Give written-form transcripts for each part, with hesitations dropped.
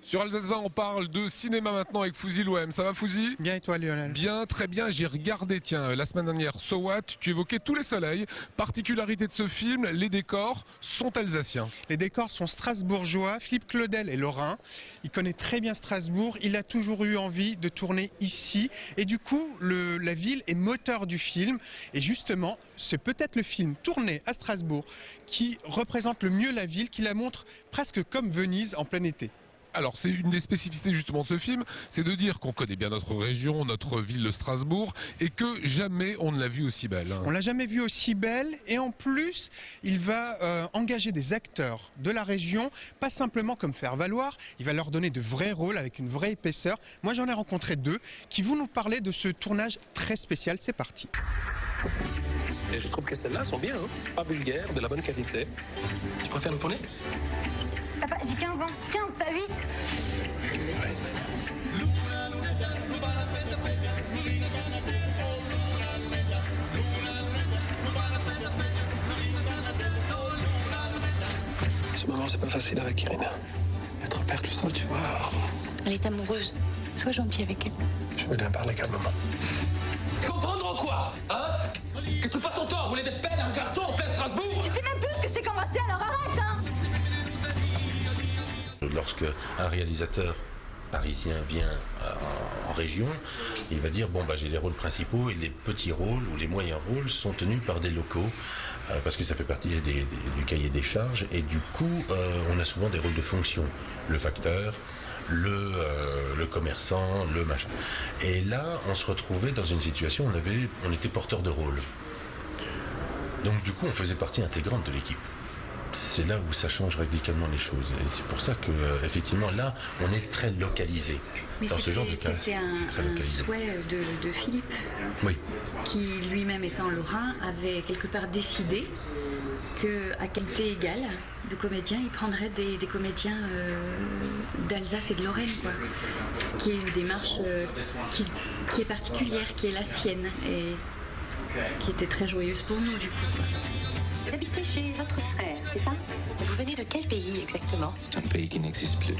Sur Alsace 20, on parle de cinéma maintenant avec Fouzi Louem. Ça va Fouzi? Bien et toi Lionel? Bien, très bien. J'ai regardé, tiens, la semaine dernière, So What, tu évoquais Tous les soleils. Particularité de ce film, les décors sont alsaciens. Les décors sont strasbourgeois. Philippe Claudel est lorrain. Il connaît très bien Strasbourg. Il a toujours eu envie de tourner ici. Et du coup, la ville est moteur du film. Et justement, c'est peut-être le film tourné à Strasbourg qui représente le mieux la ville, qui la montre presque comme Venise en plein été. Alors c'est une des spécificités justement de ce film, c'est de dire qu'on connaît bien notre région, notre ville de Strasbourg, et que jamais on ne l'a vue aussi belle. On l'a jamais vue aussi belle, et en plus, il va engager des acteurs de la région, pas simplement comme faire valoir, il va leur donner de vrais rôles avec une vraie épaisseur. Moi j'en ai rencontré deux qui vont nous parler de ce tournage très spécial. C'est parti. Et je trouve que celles-là sont bien, hein, pas vulgaires, de la bonne qualité. Tu préfères le poney? Papa, j'ai 15 ans. 15, pas 8. Ce moment, c'est pas facile avec Irina. Être père tout seul, tu vois. Elle est amoureuse. Sois gentil avec elle. Je veux bien parler calmement. Comprendre quoi? Hein? Que tu passes ton temps à rouler des pelles à un garçon en plein Strasbourg? Tu sais même plus ce que c'est qu'embrasser, alors arrête, hein! Lorsque un réalisateur parisien vient en région, il va dire bon bah j'ai les rôles principaux et les petits rôles ou les moyens rôles sont tenus par des locaux parce que ça fait partie du cahier des charges et du coup on a souvent des rôles de fonction, le facteur, le commerçant, le machin. Et là on se retrouvait dans une situation où on était porteur de rôle. Donc du coup on faisait partie intégrante de l'équipe. C'est là où ça change radicalement les choses. Et c'est pour ça que, effectivement, là, on est très localisé. Mais dans ce genre de cas, c'était un localisé. souhait de Philippe, Oui. qui lui-même étant lorrain, avait quelque part décidé qu'à qualité égale de comédiens, il prendrait des comédiens d'Alsace et de Lorraine, quoi. Ce qui est une démarche qui est particulière, qui est la sienne, et qui était très joyeuse pour nous, du coup. Vous habitez chez votre frère, c'est ça? Vous venez de quel pays exactement? Un pays qui n'existe plus.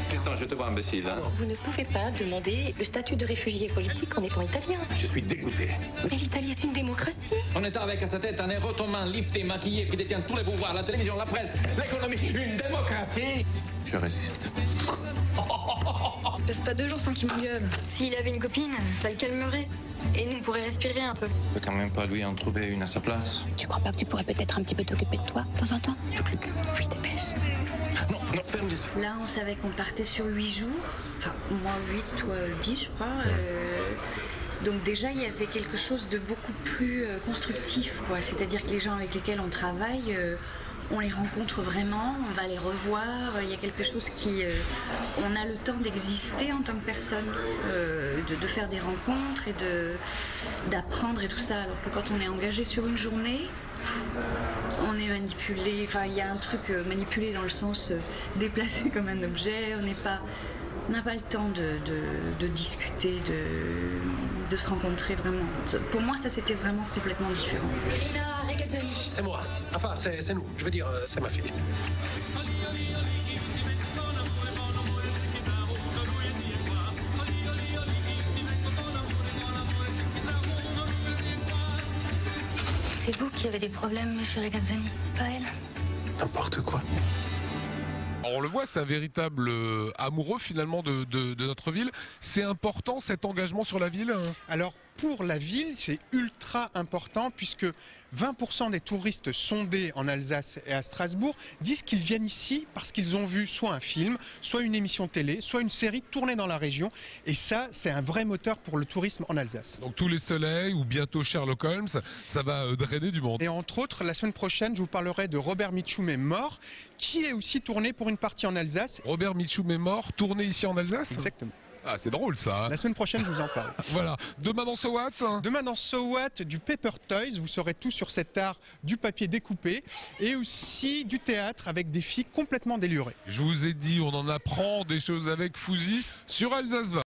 Tristan, je te vois imbécile, hein? Vous ne pouvez pas demander le statut de réfugié politique en étant italien. Je suis dégoûté. Mais l'Italie est une démocratie. On est avec à sa tête un héros ottoman, lifté, maquillé, qui détient tous les pouvoirs, la télévision, la presse, l'économie, une démocratie. Je résiste. Il se passe pas 2 jours sans qu'il m'engueule. S'il avait une copine, ça le calmerait. Et nous, on pourrait respirer un peu. Je peux quand même pas lui en trouver une à sa place. Tu crois pas que tu pourrais peut-être un petit peu t'occuper de toi, de temps en temps? Je clique. Oui, dépêche. Non, non, ferme les yeux. Là, on savait qu'on partait sur 8 jours, enfin, moi 8, toi 10, je crois. Donc déjà, il y avait quelque chose de beaucoup plus constructif, quoi. C'est-à-dire que les gens avec lesquels on travaille, on les rencontre vraiment, on va les revoir. Il y a quelque chose qui... on a le temps d'exister en tant que personne, de faire des rencontres et d'apprendre et tout ça. Alors que quand on est engagé sur une journée, on est manipulé. Enfin, il y a un truc manipulé dans le sens déplacé comme un objet. On n'a pas le temps de discuter, de se rencontrer vraiment. Pour moi, ça, c'était vraiment complètement différent. Elena Regazzoni. C'est moi. Enfin, c'est nous. Je veux dire, c'est ma fille. C'est vous qui avez des problèmes, monsieur Regazzoni, pas elle. N'importe quoi. Alors, on le voit, c'est un véritable amoureux finalement de notre ville. C'est important cet engagement sur la ville? Alors pour la ville, c'est ultra important puisque 20% des touristes sondés en Alsace et à Strasbourg disent qu'ils viennent ici parce qu'ils ont vu soit un film, soit une émission télé, soit une série tournée dans la région. Et ça, c'est un vrai moteur pour le tourisme en Alsace. Donc Tous les soleils ou bientôt Sherlock Holmes, ça va drainer du monde. Et entre autres, la semaine prochaine, je vous parlerai de Robert Mitchum est mort, qui est aussi tourné pour une partie en Alsace. Robert Mitchum est mort, tourné ici en Alsace? Exactement. Ah, c'est drôle ça, hein. La semaine prochaine, je vous en parle. Voilà. Demain dans So What? Demain dans So What, du Paper Toys, vous saurez tout sur cet art du papier découpé et aussi du théâtre avec des filles complètement délurées. Je vous ai dit, on en apprend des choses avec Fouzi sur Alsace 20.